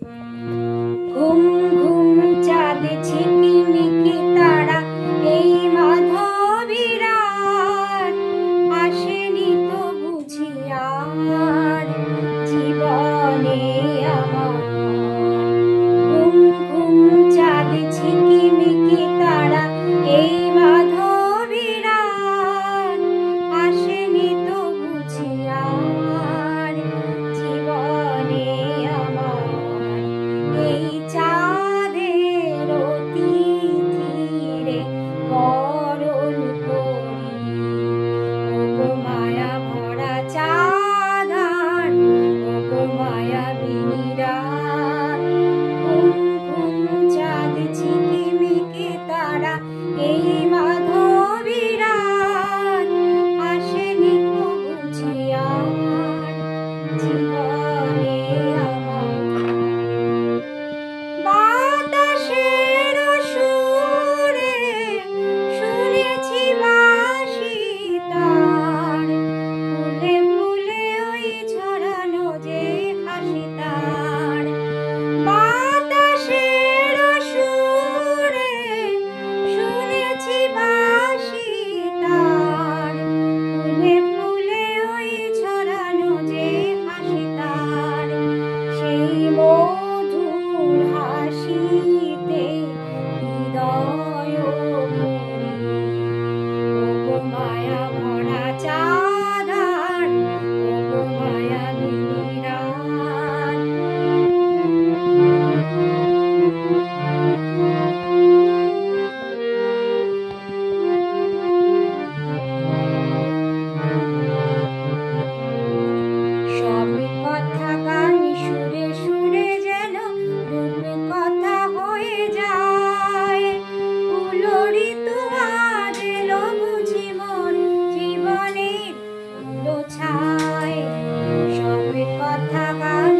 ঘুম ঘুম চাঁদ ঝিকিমিকি তারা এই মাধবীরাত আসেনি তো বুঝি আর জীবনে আমার। ঘুম ঘুম চাঁদ ঝিকিমিকি তারা এই মাধবীরাত আসেনি তো বুঝি আর জীবনে আমার। এই চাঁদের তিথিরে বরণ করি ওগো মায়া ভরা চাঁদার ওগো মায়াবিনী রাত। ঘুম ঘুম চাঁদ ঝিকিমিকি তারা এই মাধবীরাত আসেনি তো বুঝি আর জীবনে আমার। বাতাসের সুরে শুনেছি বাঁশি তার ফুলে ফুলে ওই ছড়ানো যে হাসি তার। বাতাসের সুরে শুনেছি বাঁশি তার ফুলে ফুলে ওই ছড়ানো যে হাসি তার। সেই মধুর হাসিতে হৃদয় ভরি ওগো মায়া ভরা চাঁদার ওগো মায়াবিনী রাত। সব কথা গান সুরে সুরে যেন রূপ কথা হয়ে যায়। ফুলরিত আজ এলো বুঝি মোর জীবনের ফুলো ছায়। সব কথা গান